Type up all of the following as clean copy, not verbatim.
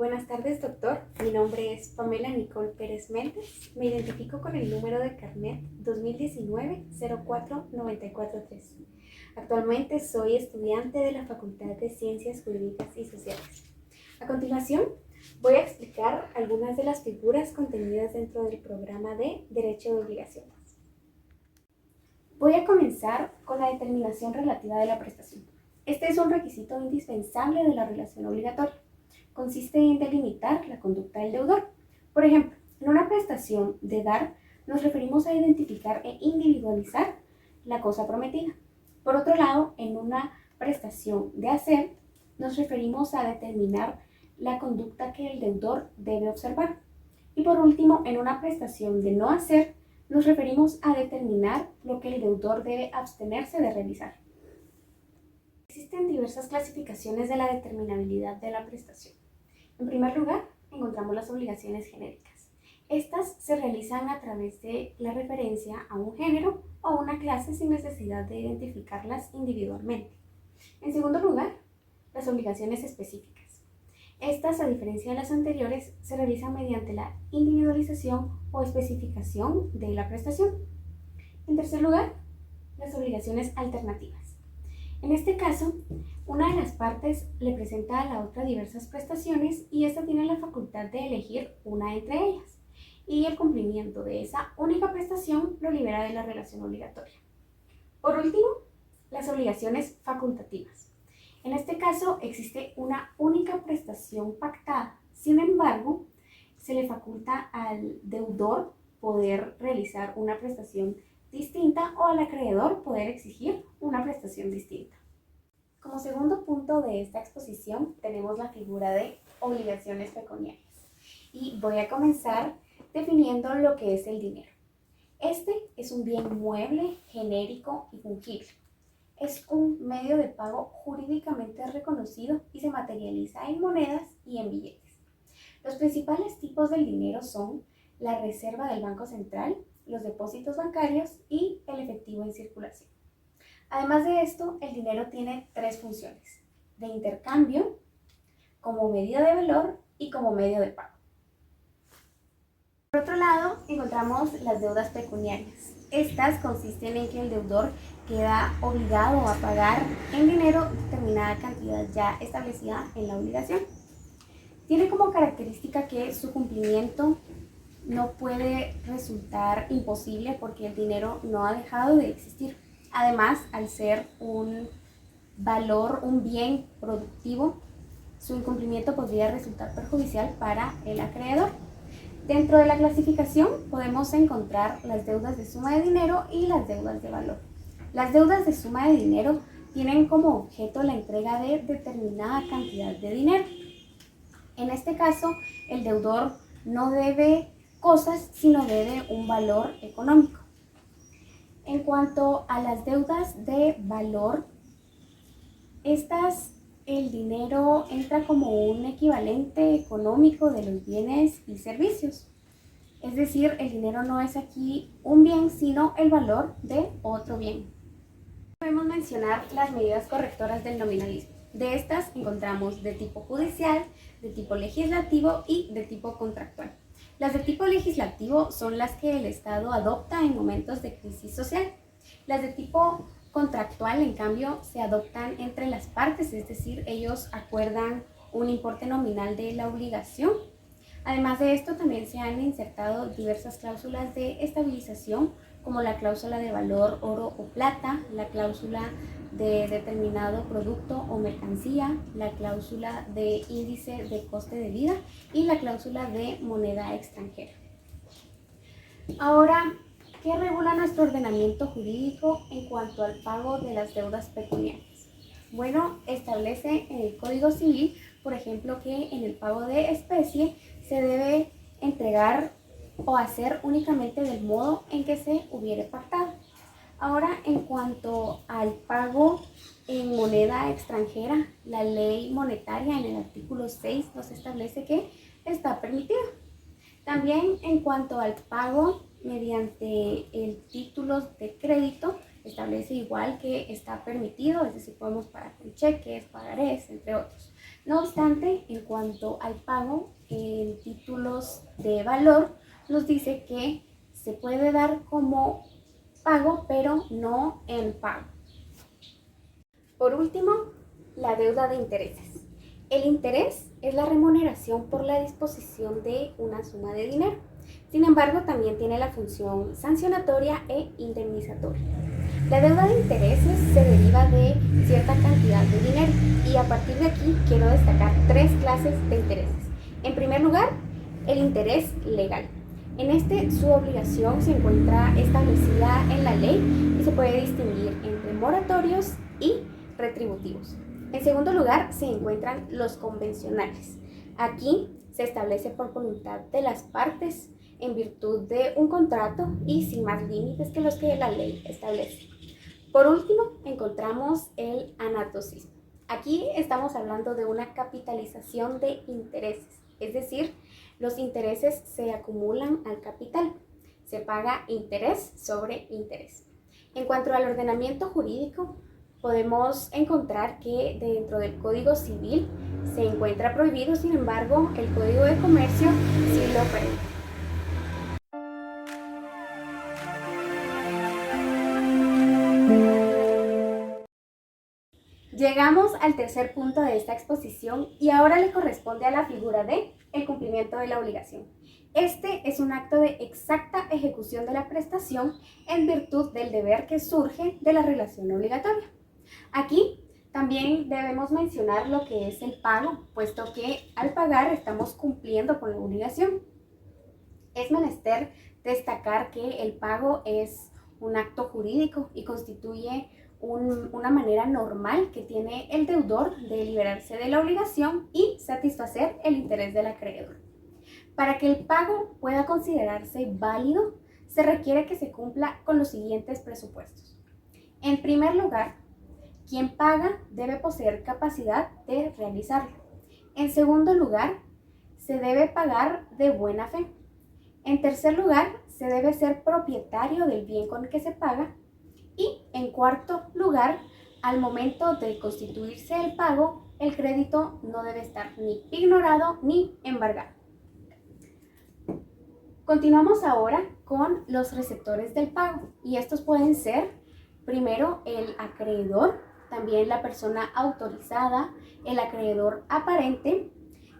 Buenas tardes, doctor. Mi nombre es Pamela Nicole Pérez Méndez. Me identifico con el número de carnet 2019-04-943. Actualmente soy estudiante de la Facultad de Ciencias Jurídicas y Sociales. A continuación, voy a explicar algunas de las figuras contenidas dentro del programa de Derecho de Obligaciones. Voy a comenzar con la determinación relativa de la prestación. Este es un requisito indispensable de la relación obligatoria. Consiste en delimitar la conducta del deudor. Por ejemplo, en una prestación de dar nos referimos a identificar e individualizar la cosa prometida. Por otro lado, en una prestación de hacer nos referimos a determinar la conducta que el deudor debe observar. Y por último, en una prestación de no hacer nos referimos a determinar lo que el deudor debe abstenerse de realizar. Existen diversas clasificaciones de la determinabilidad de la prestación. En primer lugar, encontramos las obligaciones genéricas. Estas se realizan a través de la referencia a un género o una clase sin necesidad de identificarlas individualmente. En segundo lugar, las obligaciones específicas. Estas, a diferencia de las anteriores, se realizan mediante la individualización o especificación de la prestación. En tercer lugar, las obligaciones alternativas. En este caso, una de las partes le presenta a la otra diversas prestaciones y ésta tiene la facultad de elegir una entre ellas, y el cumplimiento de esa única prestación lo libera de la relación obligatoria. Por último, las obligaciones facultativas. En este caso existe una única prestación pactada, sin embargo, se le faculta al deudor poder realizar una prestación distinta o al acreedor poder exigir una prestación distinta. Como segundo punto de esta exposición tenemos la figura de obligaciones pecuniarias y voy a comenzar definiendo lo que es el dinero. Este es un bien mueble, genérico y fungible. Es un medio de pago jurídicamente reconocido y se materializa en monedas y en billetes. Los principales tipos del dinero son la reserva del Banco Central, los depósitos bancarios y el efectivo en circulación. Además de esto, el dinero tiene tres funciones: de intercambio, como medida de valor y como medio de pago. Por otro lado, encontramos las deudas pecuniarias. Estas consisten en que el deudor queda obligado a pagar en dinero determinada cantidad ya establecida en la obligación. Tiene como característica que su cumplimiento no puede resultar imposible porque el dinero no ha dejado de existir. Además, al ser un valor, un bien productivo, su incumplimiento podría resultar perjudicial para el acreedor. Dentro de la clasificación podemos encontrar las deudas de suma de dinero y las deudas de valor. Las deudas de suma de dinero tienen como objeto la entrega de determinada cantidad de dinero. En este caso, el deudor no debe cosas, sino debe un valor económico. En cuanto a las deudas de valor, el dinero entra como un equivalente económico de los bienes y servicios. Es decir, el dinero no es aquí un bien, sino el valor de otro bien. Podemos mencionar las medidas correctoras del nominalismo. De estas encontramos de tipo judicial, de tipo legislativo y de tipo contractual. Las de tipo legislativo son las que el Estado adopta en momentos de crisis social. Las de tipo contractual, en cambio, se adoptan entre las partes, es decir, ellos acuerdan un importe nominal de la obligación. Además de esto, también se han insertado diversas cláusulas de estabilización, como la cláusula de valor oro o plata, la cláusula de determinado producto o mercancía, la cláusula de índice de coste de vida y la cláusula de moneda extranjera. Ahora, ¿qué regula nuestro ordenamiento jurídico en cuanto al pago de las deudas pecuniarias? Bueno, establece en el Código Civil, por ejemplo, que en el pago de especie se debe entregar o hacer únicamente del modo en que se hubiere pactado. Ahora, en cuanto al pago en moneda extranjera, la ley monetaria en el artículo 6 nos establece que está permitido. También en cuanto al pago mediante el título de crédito, establece igual que está permitido, es decir, podemos pagar con cheques, pagarés, entre otros. No obstante, en cuanto al pago en títulos de valor, nos dice que se puede dar como pago, pero no en pago. Por último, la deuda de intereses. El interés es la remuneración por la disposición de una suma de dinero. Sin embargo, también tiene la función sancionatoria e indemnizatoria. La deuda de intereses se deriva de cierta cantidad de dinero y a partir de aquí quiero destacar tres clases de intereses. En primer lugar, el interés legal. En este, su obligación se encuentra establecida en la ley y se puede distinguir entre moratorios y retributivos. En segundo lugar, se encuentran los convencionales. Aquí se establece por voluntad de las partes en virtud de un contrato y sin más límites que los que la ley establece. Por último, encontramos el anatocismo. Aquí estamos hablando de una capitalización de intereses, es decir, los intereses se acumulan al capital. Se paga interés sobre interés. En cuanto al ordenamiento jurídico, podemos encontrar que dentro del Código Civil se encuentra prohibido, sin embargo, el Código de Comercio sí lo permite. Llegamos al tercer punto de esta exposición y ahora le corresponde a la figura de el cumplimiento de la obligación. Este es un acto de exacta ejecución de la prestación en virtud del deber que surge de la relación obligatoria. Aquí también debemos mencionar lo que es el pago, puesto que al pagar estamos cumpliendo con la obligación. Es menester destacar que el pago es un acto jurídico y constituye una manera normal que tiene el deudor de liberarse de la obligación y satisfacer el interés del acreedor. Para que el pago pueda considerarse válido, se requiere que se cumpla con los siguientes presupuestos. En primer lugar, quien paga debe poseer capacidad de realizarlo. En segundo lugar, se debe pagar de buena fe. En tercer lugar, se debe ser propietario del bien con que se paga. Y en cuarto lugar, al momento de constituirse el pago, el crédito no debe estar ni ignorado ni embargado. Continuamos ahora con los receptores del pago y estos pueden ser primero el acreedor, también la persona autorizada, el acreedor aparente,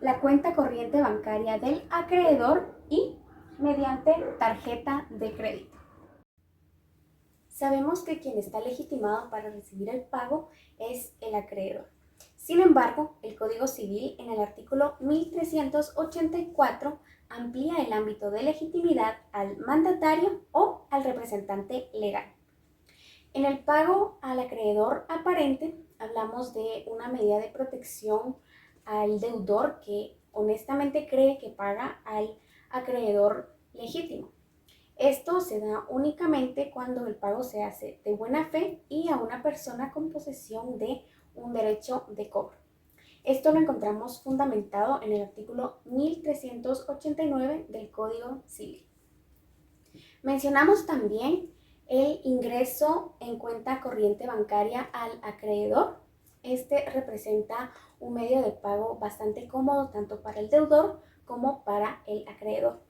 la cuenta corriente bancaria del acreedor y mediante tarjeta de crédito. Sabemos que quien está legitimado para recibir el pago es el acreedor. Sin embargo, el Código Civil en el artículo 1384 amplía el ámbito de legitimidad al mandatario o al representante legal. En el pago al acreedor aparente hablamos de una medida de protección al deudor que honestamente cree que paga al acreedor legítimo. Esto se da únicamente cuando el pago se hace de buena fe y a una persona con posesión de un derecho de cobro. Esto lo encontramos fundamentado en el artículo 1389 del Código Civil. Mencionamos también el ingreso en cuenta corriente bancaria al acreedor. Este representa un medio de pago bastante cómodo tanto para el deudor como para el acreedor.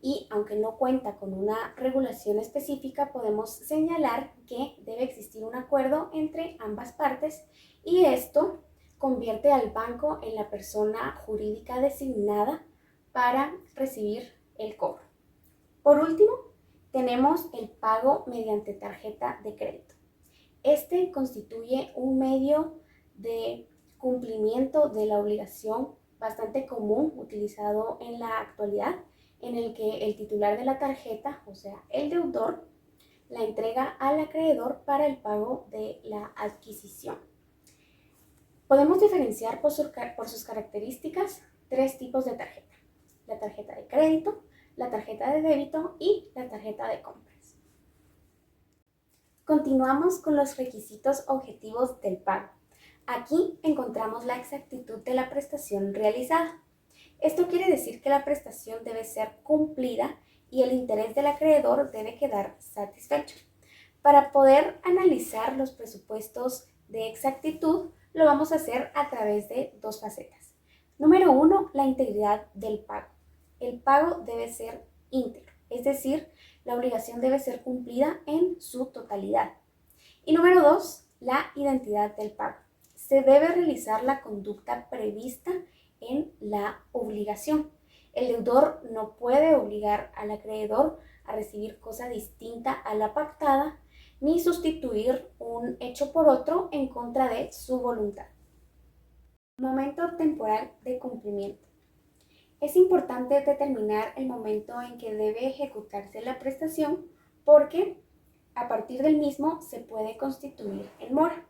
Y aunque no cuenta con una regulación específica, podemos señalar que debe existir un acuerdo entre ambas partes y esto convierte al banco en la persona jurídica designada para recibir el cobro. Por último, tenemos el pago mediante tarjeta de crédito. Este constituye un medio de cumplimiento de la obligación bastante común utilizado en la actualidad, en el que el titular de la tarjeta, o sea, el deudor, la entrega al acreedor para el pago de la adquisición. Podemos diferenciar por sus características tres tipos de tarjeta: la tarjeta de crédito, la tarjeta de débito y la tarjeta de compras. Continuamos con los requisitos objetivos del pago. Aquí encontramos la exactitud de la prestación realizada. Esto quiere decir que la prestación debe ser cumplida y el interés del acreedor debe quedar satisfecho. Para poder analizar los presupuestos de exactitud, lo vamos a hacer a través de dos facetas. Número 1, la integridad del pago. El pago debe ser íntegro, es decir, la obligación debe ser cumplida en su totalidad. Y número 2, la identidad del pago. Se debe realizar la conducta prevista en la obligación. El deudor no puede obligar al acreedor a recibir cosa distinta a la pactada, ni sustituir un hecho por otro en contra de su voluntad. Momento temporal de cumplimiento. Es importante determinar el momento en que debe ejecutarse la prestación porque a partir del mismo se puede constituir en mora.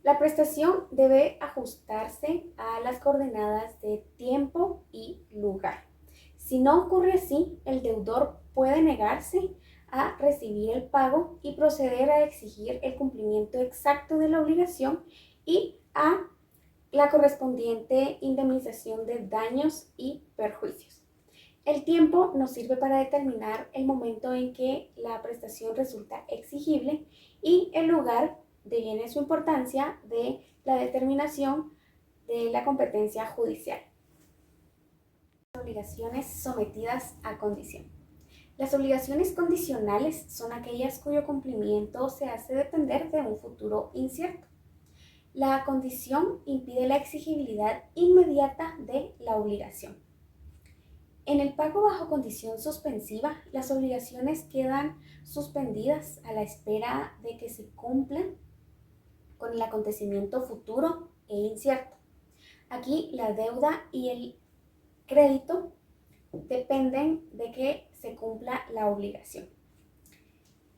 La prestación debe ajustarse a las coordenadas de tiempo y lugar. Si no ocurre así, el deudor puede negarse a recibir el pago y proceder a exigir el cumplimiento exacto de la obligación y a la correspondiente indemnización de daños y perjuicios. El tiempo nos sirve para determinar el momento en que la prestación resulta exigible y el lugar deviene su importancia de la determinación de la competencia judicial. Obligaciones sometidas a condición. Las obligaciones condicionales son aquellas cuyo cumplimiento se hace depender de un futuro incierto. La condición impide la exigibilidad inmediata de la obligación. En el pago bajo condición suspensiva, las obligaciones quedan suspendidas a la espera de que se cumplan con el acontecimiento futuro e incierto. Aquí la deuda y el crédito dependen de que se cumpla la obligación.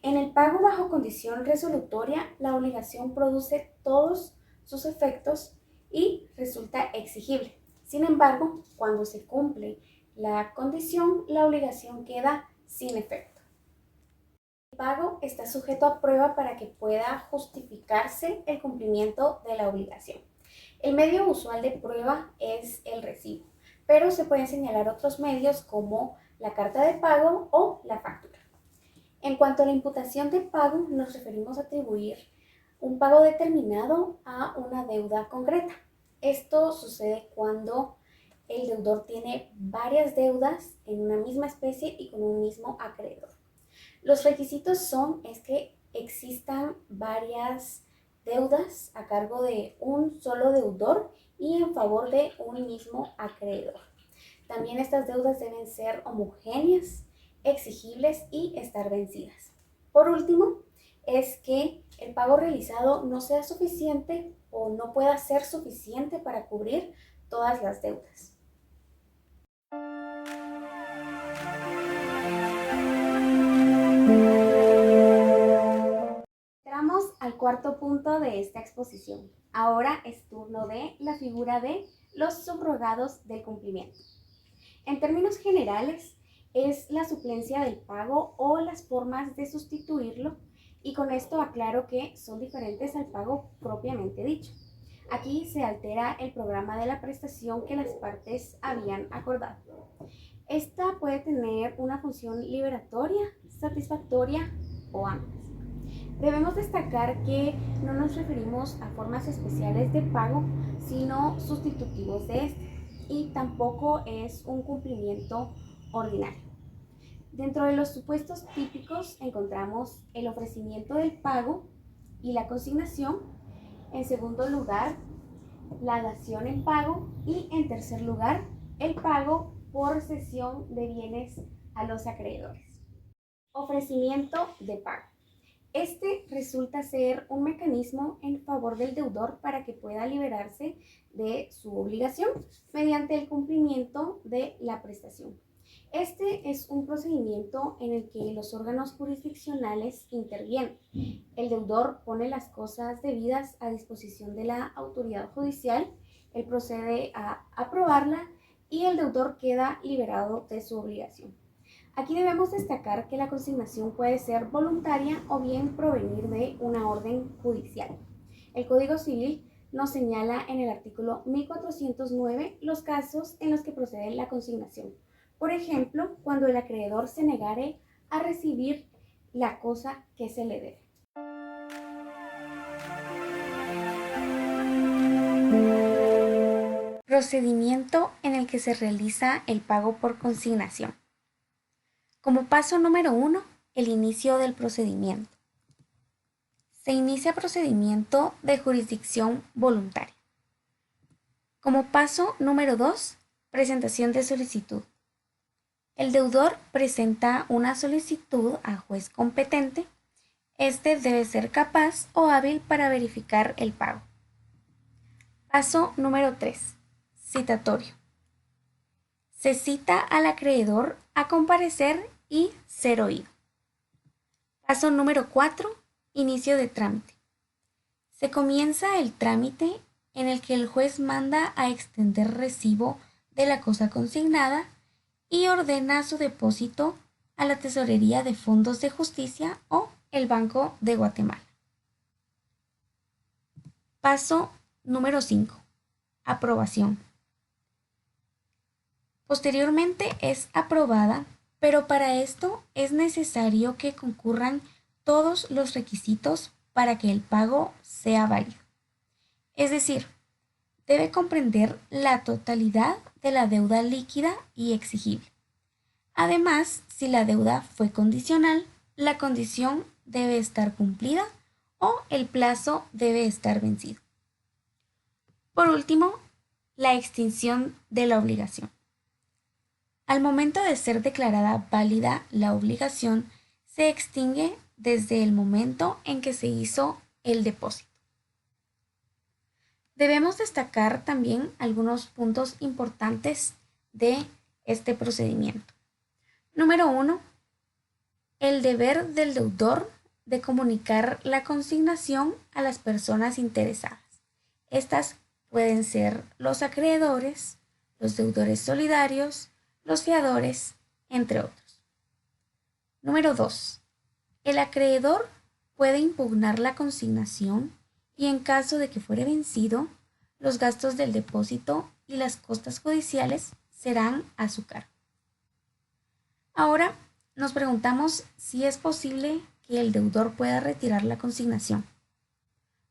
En el pago bajo condición resolutoria, la obligación produce todos sus efectos y resulta exigible. Sin embargo, cuando se cumple la condición, la obligación queda sin efecto. El pago está sujeto a prueba para que pueda justificarse el cumplimiento de la obligación. El medio usual de prueba es el recibo, pero se pueden señalar otros medios como la carta de pago o la factura. En cuanto a la imputación de pago, nos referimos a atribuir un pago determinado a una deuda concreta. Esto sucede cuando el deudor tiene varias deudas en una misma especie y con un mismo acreedor. Los requisitos son que existan varias deudas a cargo de un solo deudor y en favor de un mismo acreedor. También estas deudas deben ser homogéneas, exigibles y estar vencidas. Por último, es que el pago realizado no sea suficiente o no pueda ser suficiente para cubrir todas las deudas. Entramos al cuarto punto de esta exposición. Ahora es turno de la figura de los subrogados del cumplimiento. En términos generales, es la suplencia del pago o las formas de sustituirlo, y con esto aclaro que son diferentes al pago propiamente dicho. Aquí se altera el programa de la prestación que las partes habían acordado. Esta puede tener una función liberatoria, satisfactoria o ambas. Debemos destacar que no nos referimos a formas especiales de pago, sino sustitutivos de este, y tampoco es un cumplimiento ordinario. Dentro de los supuestos típicos encontramos el ofrecimiento del pago y la consignación. En segundo lugar, la dación en pago y en tercer lugar, el pago por cesión de bienes a los acreedores. Ofrecimiento de pago. Este resulta ser un mecanismo en favor del deudor para que pueda liberarse de su obligación mediante el cumplimiento de la prestación. Este es un procedimiento en el que los órganos jurisdiccionales intervienen. El deudor pone las cosas debidas a disposición de la autoridad judicial, él procede a aprobarla y el deudor queda liberado de su obligación. Aquí debemos destacar que la consignación puede ser voluntaria o bien provenir de una orden judicial. El Código Civil nos señala en el artículo 1409 los casos en los que procede la consignación. Por ejemplo, cuando el acreedor se negare a recibir la cosa que se le debe. Procedimiento en el que se realiza el pago por consignación. Como paso número 1, el inicio del procedimiento. Se inicia procedimiento de jurisdicción voluntaria. Como paso número 2, presentación de solicitud. El deudor presenta una solicitud a juez competente. Este debe ser capaz o hábil para verificar el pago. Paso número 3. Citatorio. Se cita al acreedor a comparecer y ser oído. Paso número 4. Inicio de trámite. Se comienza el trámite en el que el juez manda a extender recibo de la cosa consignada y ordena su depósito a la Tesorería de Fondos de Justicia o el Banco de Guatemala. Paso número 5. Aprobación. Posteriormente es aprobada, pero para esto es necesario que concurran todos los requisitos para que el pago sea válido. Es decir, debe comprender la totalidad de la deuda líquida y exigible. Además, si la deuda fue condicional, la condición debe estar cumplida o el plazo debe estar vencido. Por último, la extinción de la obligación. Al momento de ser declarada válida la obligación, se extingue desde el momento en que se hizo el depósito. Debemos destacar también algunos puntos importantes de este procedimiento. Número 1. El deber del deudor de comunicar la consignación a las personas interesadas. Estas pueden ser los acreedores, los deudores solidarios, los fiadores, entre otros. Número 2. El acreedor puede impugnar la consignación y en caso de que fuere vencido, los gastos del depósito y las costas judiciales serán a su cargo. Ahora nos preguntamos si es posible que el deudor pueda retirar la consignación.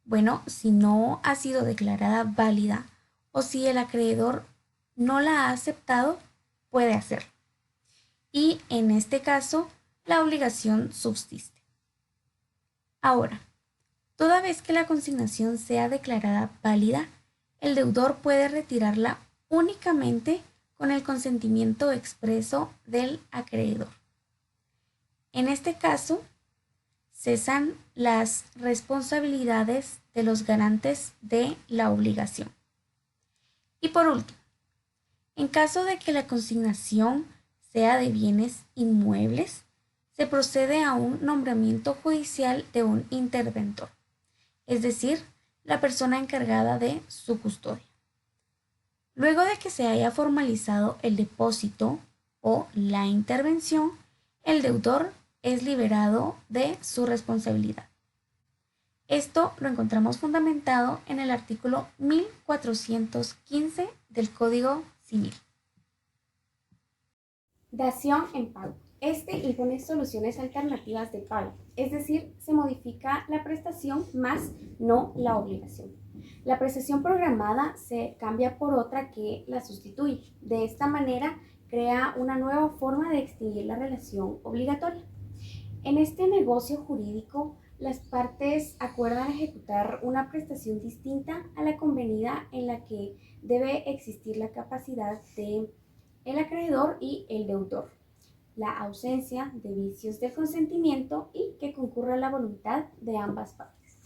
Bueno, si no ha sido declarada válida o si el acreedor no la ha aceptado, puede hacerlo. Y en este caso, la obligación subsiste. Ahora, toda vez que la consignación sea declarada válida, el deudor puede retirarla únicamente con el consentimiento expreso del acreedor. En este caso, cesan las responsabilidades de los garantes de la obligación. Y por último, en caso de que la consignación sea de bienes inmuebles, se procede a un nombramiento judicial de un interventor, es decir, la persona encargada de su custodia. Luego de que se haya formalizado el depósito o la intervención, el deudor es liberado de su responsabilidad. Esto lo encontramos fundamentado en el artículo 1415 del Código Civil. Dación en pago. Este impone soluciones alternativas de pago, es decir, se modifica la prestación más no la obligación. La prestación programada se cambia por otra que la sustituye. De esta manera, crea una nueva forma de extinguir la relación obligatoria. En este negocio jurídico, las partes acuerdan ejecutar una prestación distinta a la convenida en la que debe existir la capacidad de el acreedor y el deudor, la ausencia de vicios del consentimiento y que concurra la voluntad de ambas partes.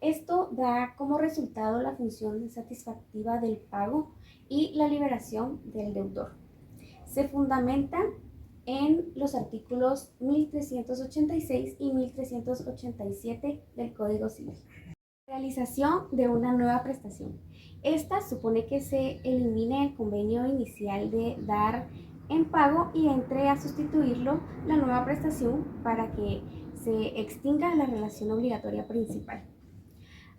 Esto da como resultado la función satisfactiva del pago y la liberación del deudor. Se fundamenta en los artículos 1386 y 1387 del Código Civil. Realización de una nueva prestación. Esta supone que se elimine el convenio inicial de dar en pago y entre a sustituirlo la nueva prestación para que se extinga la relación obligatoria principal.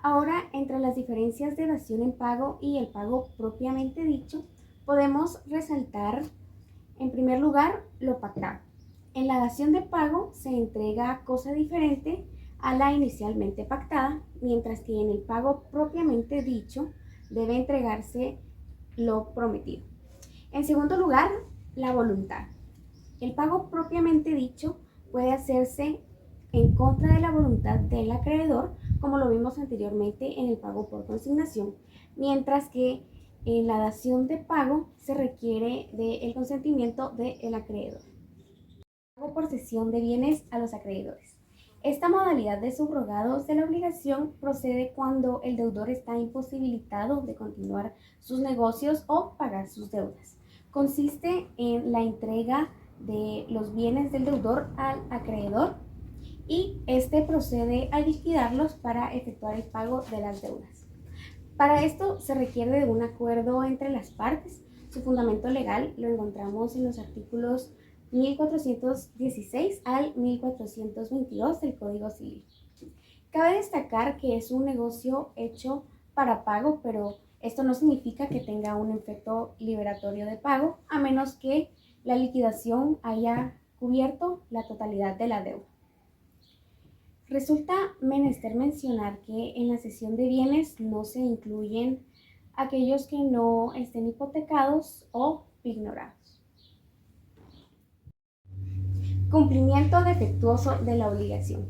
Ahora, entre las diferencias de dación en pago y el pago propiamente dicho, podemos resaltar en primer lugar lo pactado. En la dación de pago se entrega cosa diferente a la inicialmente pactada, mientras que en el pago propiamente dicho debe entregarse lo prometido. En segundo lugar, la voluntad. El pago propiamente dicho puede hacerse en contra de la voluntad del acreedor, como lo vimos anteriormente en el pago por consignación, mientras que en la dación de pago se requiere del consentimiento del acreedor. Pago por cesión de bienes a los acreedores. Esta modalidad de subrogados de la obligación procede cuando el deudor está imposibilitado de continuar sus negocios o pagar sus deudas. Consiste en la entrega de los bienes del deudor al acreedor y este procede a liquidarlos para efectuar el pago de las deudas. Para esto se requiere de un acuerdo entre las partes. Su fundamento legal lo encontramos en los artículos 1416 al 1422 del Código Civil. Cabe destacar que es un negocio hecho para pago, pero esto no significa que tenga un efecto liberatorio de pago, a menos que la liquidación haya cubierto la totalidad de la deuda. Resulta menester mencionar que en la cesión de bienes no se incluyen aquellos que no estén hipotecados o pignorados. Cumplimiento defectuoso de la obligación.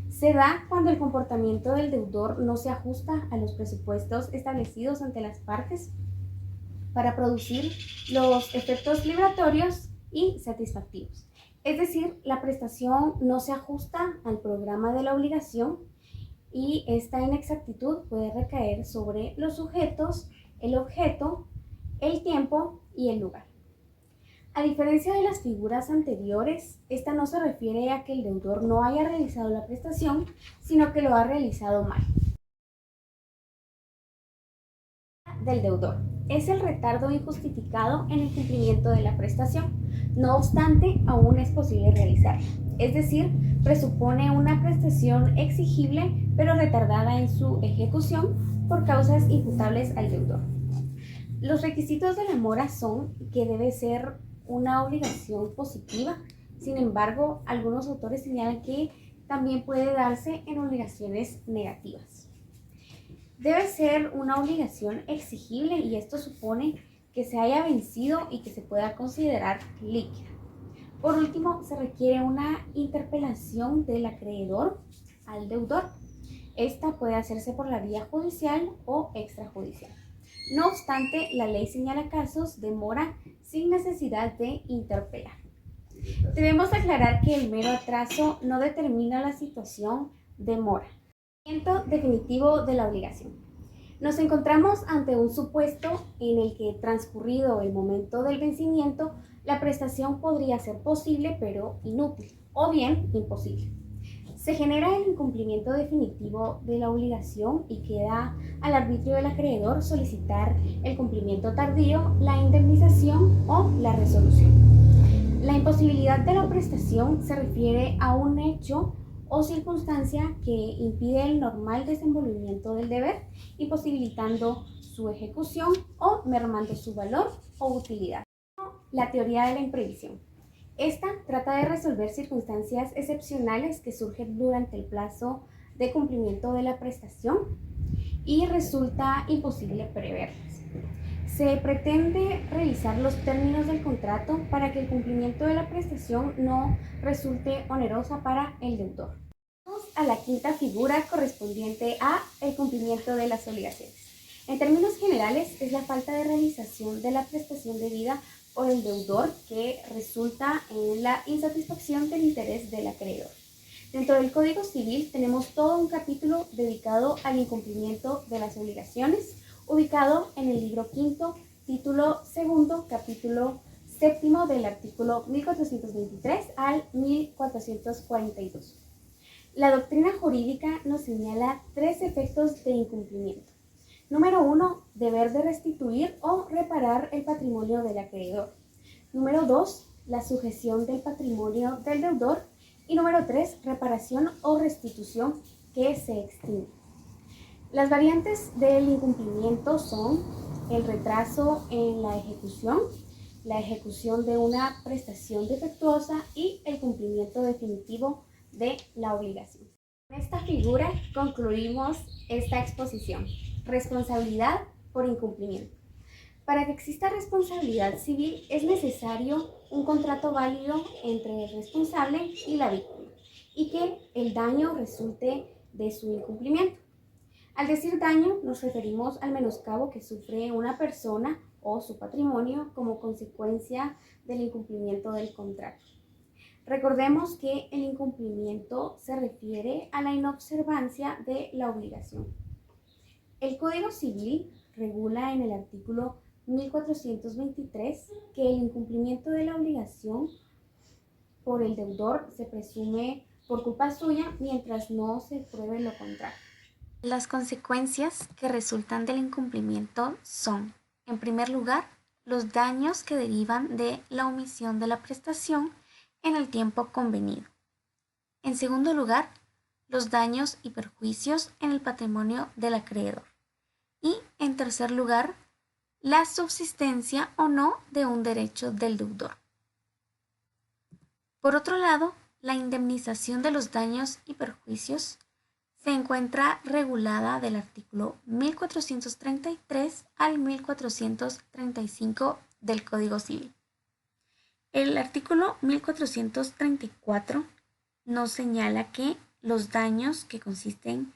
Se da cuando el comportamiento del deudor no se ajusta a los presupuestos establecidos ante las partes para producir los efectos liberatorios y satisfactivos. Es decir, la prestación no se ajusta al programa de la obligación y esta inexactitud puede recaer sobre los sujetos, el objeto, el tiempo y el lugar. A diferencia de las figuras anteriores, esta no se refiere a que el deudor no haya realizado la prestación, sino que lo ha realizado mal. Del deudor es el retardo injustificado en el cumplimiento de la prestación. No obstante, aún es posible realizarla. Es decir, presupone una prestación exigible, pero retardada en su ejecución por causas imputables al deudor. Los requisitos de la mora son que debe ser una obligación positiva. Sin embargo, algunos autores señalan que también puede darse en obligaciones negativas. Debe ser una obligación exigible y esto supone que se haya vencido y que se pueda considerar líquida. Por último, se requiere una interpelación del acreedor al deudor. Esta puede hacerse por la vía judicial o extrajudicial. No obstante, la ley señala casos de mora sin necesidad de interpelar. Debemos aclarar que el mero atraso no determina la situación de mora. Cumplimiento definitivo de la obligación. Nos encontramos ante un supuesto en el que, transcurrido el momento del vencimiento, la prestación podría ser posible pero inútil, o bien imposible. Se genera el incumplimiento definitivo de la obligación y queda al arbitrio del acreedor solicitar el cumplimiento tardío, la indemnización o la resolución. La imposibilidad de la prestación se refiere a un hecho o circunstancia que impide el normal desenvolvimiento del deber, imposibilitando su ejecución o mermando su valor o utilidad. La teoría de la imprevisión. Esta trata de resolver circunstancias excepcionales que surgen durante el plazo de cumplimiento de la prestación y resulta imposible preverlas. Se pretende revisar los términos del contrato para que el cumplimiento de la prestación no resulte onerosa para el deudor. Vamos a la quinta figura correspondiente a el cumplimiento de las obligaciones. En términos generales, es la falta de realización de la prestación debida por el deudor que resulta en la insatisfacción del interés del acreedor. Dentro del Código Civil tenemos todo un capítulo dedicado al incumplimiento de las obligaciones, ubicado en el libro quinto, título segundo, capítulo séptimo del artículo 1423 al 1442. La doctrina jurídica nos señala tres efectos de incumplimiento. Número 1, deber de restituir o reparar el patrimonio del acreedor. Número 2, la sujeción del patrimonio del deudor. Y número 3, reparación o restitución que se extingue. Las variantes del incumplimiento son el retraso en la ejecución de una prestación defectuosa y el cumplimiento definitivo de la obligación. Con esta figura concluimos esta exposición. Responsabilidad por incumplimiento. Para que exista responsabilidad civil es necesario un contrato válido entre el responsable y la víctima y que el daño resulte de su incumplimiento. Al decir daño nos referimos al menoscabo que sufre una persona o su patrimonio como consecuencia del incumplimiento del contrato. Recordemos que el incumplimiento se refiere a la inobservancia de la obligación. El Código Civil regula en el artículo 1423 que el incumplimiento de la obligación por el deudor se presume por culpa suya mientras no se pruebe lo contrario. Las consecuencias que resultan del incumplimiento son, en primer lugar, los daños que derivan de la omisión de la prestación en el tiempo convenido. En segundo lugar, los daños y perjuicios en el patrimonio del acreedor. Y, en tercer lugar, la subsistencia o no de un derecho del deudor. Por otro lado, la indemnización de los daños y perjuicios se encuentra regulada del artículo 1433 al 1435 del Código Civil. El artículo 1434 nos señala que los daños que consisten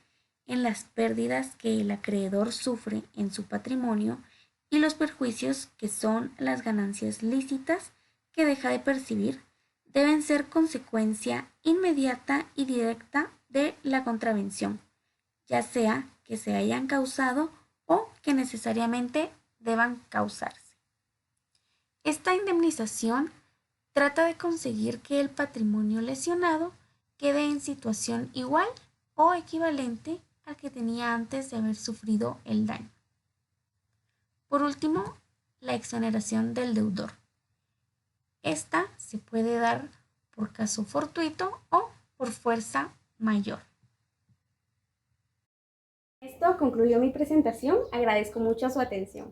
en las pérdidas que el acreedor sufre en su patrimonio y los perjuicios que son las ganancias lícitas que deja de percibir deben ser consecuencia inmediata y directa de la contravención, ya sea que se hayan causado o que necesariamente deban causarse. Esta indemnización trata de conseguir que el patrimonio lesionado quede en situación igual o equivalente al que tenía antes de haber sufrido el daño. Por último, la exoneración del deudor. Esta se puede dar por caso fortuito o por fuerza mayor. Esto concluyó mi presentación. Agradezco mucho su atención.